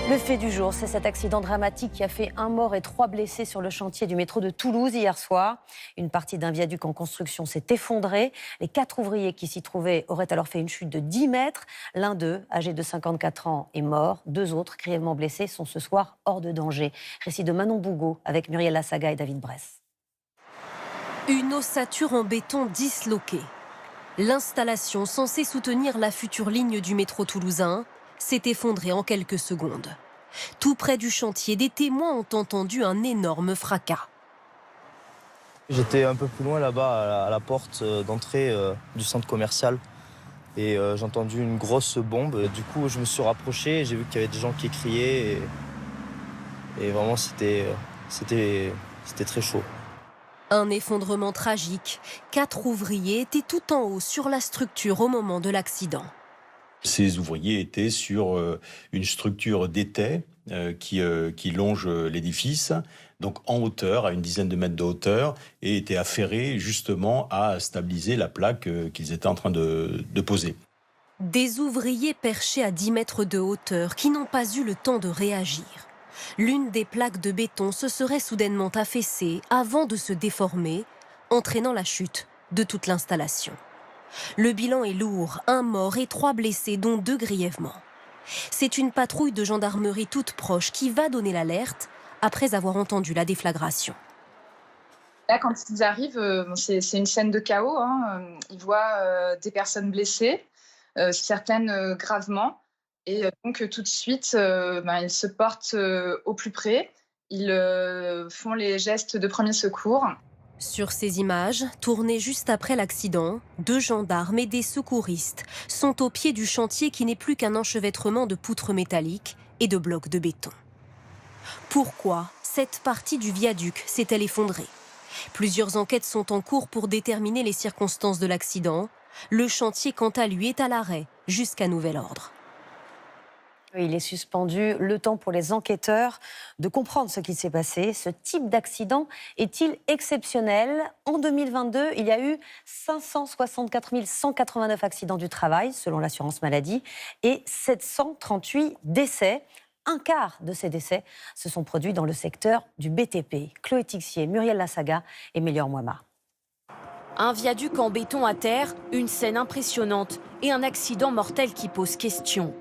Le fait du jour, c'est cet accident dramatique qui a fait 1 mort et 3 blessés sur le chantier du métro de Toulouse hier soir. Une partie d'un viaduc en construction s'est effondrée. Les 4 ouvriers qui s'y trouvaient auraient alors fait une chute de 10 mètres. L'un d'eux, âgé de 54 ans, est mort. 2 autres, grièvement blessés, sont ce soir hors de danger. Récit de Manon Bougot avec Muriel Lassaga et David Bress. Une ossature en béton disloquée. L'installation censée soutenir la future ligne du métro toulousain s'est effondrée en quelques secondes. Tout près du chantier, des témoins ont entendu un énorme fracas. J'étais un peu plus loin là-bas, à la porte d'entrée du centre commercial. Et j'ai entendu une grosse bombe. Du coup, je me suis rapproché, j'ai vu qu'il y avait des gens qui criaient. Et vraiment, c'était très chaud. Un effondrement tragique. 4 ouvriers étaient tout en haut sur la structure au moment de l'accident. Ces ouvriers étaient sur une structure d'étai qui longe l'édifice, donc en hauteur, à une dizaine de mètres de hauteur, et étaient affairés justement à stabiliser la plaque qu'ils étaient en train de poser. Des ouvriers perchés à 10 mètres de hauteur qui n'ont pas eu le temps de réagir. L'une des plaques de béton se serait soudainement affaissée avant de se déformer, entraînant la chute de toute l'installation. Le bilan est lourd, 1 mort et 3 blessés, dont 2 grièvement. C'est une patrouille de gendarmerie toute proche qui va donner l'alerte après avoir entendu la déflagration. Là, quand ils arrivent, c'est une scène de chaos. Ils voient des personnes blessées, certaines gravement. Et donc, tout de suite, ils se portent au plus près. Ils font les gestes de premier secours. Sur ces images, tournées juste après l'accident, 2 gendarmes et des secouristes sont au pied du chantier qui n'est plus qu'un enchevêtrement de poutres métalliques et de blocs de béton. Pourquoi cette partie du viaduc s'est-elle effondrée ? Plusieurs enquêtes sont en cours pour déterminer les circonstances de l'accident. Le chantier, quant à lui, est à l'arrêt jusqu'à nouvel ordre. Il est suspendu, le temps pour les enquêteurs de comprendre ce qui s'est passé. Ce type d'accident est-il exceptionnel ? En 2022, il y a eu 564 189 accidents du travail, selon l'assurance maladie, et 738 décès. Un quart de ces décès se sont produits dans le secteur du BTP. Chloé Tixier, Muriel Lassaga et Mélior Moima. Un viaduc en béton à terre, une scène impressionnante et un accident mortel qui pose question.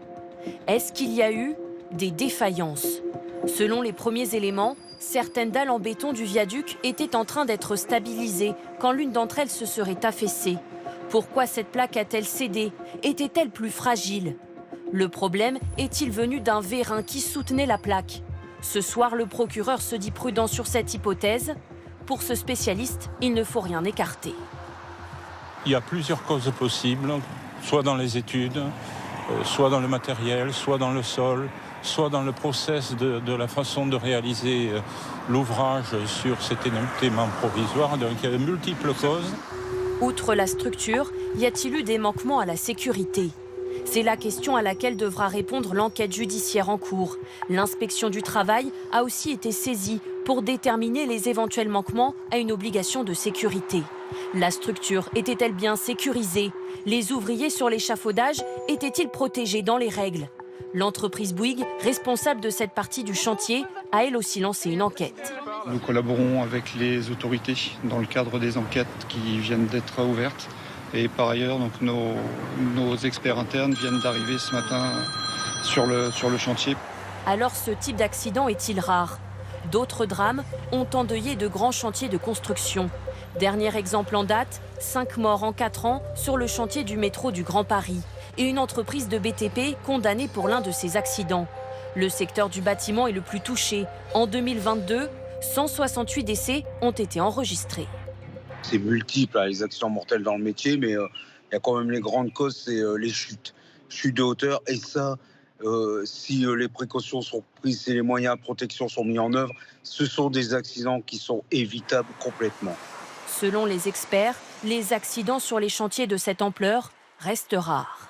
Est-ce qu'il y a eu des défaillances ? Selon les premiers éléments, certaines dalles en béton du viaduc étaient en train d'être stabilisées quand l'une d'entre elles se serait affaissée. Pourquoi cette plaque a-t-elle cédé ? Était-elle plus fragile ? Le problème est-il venu d'un vérin qui soutenait la plaque ? Ce soir, le procureur se dit prudent sur cette hypothèse. Pour ce spécialiste, il ne faut rien écarter. Il y a plusieurs causes possibles, soit dans les études, soit dans le matériel, soit dans le sol, soit dans le process de la façon de réaliser l'ouvrage sur cet élément provisoire. Donc il y a de multiples causes. Outre la structure, y a-t-il eu des manquements à la sécurité ? C'est la question à laquelle devra répondre l'enquête judiciaire en cours. L'inspection du travail a aussi été saisie pour déterminer les éventuels manquements à une obligation de sécurité. La structure était-elle bien sécurisée ? Les ouvriers sur l'échafaudage étaient-ils protégés dans les règles ? L'entreprise Bouygues, responsable de cette partie du chantier, a elle aussi lancé une enquête. Nous collaborons avec les autorités dans le cadre des enquêtes qui viennent d'être ouvertes. Et par ailleurs, donc, nos experts internes viennent d'arriver ce matin sur le chantier. Alors ce type d'accident est-il rare ? D'autres drames ont endeuillé de grands chantiers de construction. Dernier exemple en date, 5 morts en 4 ans sur le chantier du métro du Grand Paris. Et une entreprise de BTP condamnée pour l'un de ces accidents. Le secteur du bâtiment est le plus touché. En 2022, 168 décès ont été enregistrés. C'est multiple, les accidents mortels dans le métier, mais il y a quand même les grandes causes, c'est les chutes de hauteur. Et ça, si les précautions sont prises, si les moyens de protection sont mis en œuvre, ce sont des accidents qui sont évitables complètement. Selon les experts, les accidents sur les chantiers de cette ampleur restent rares.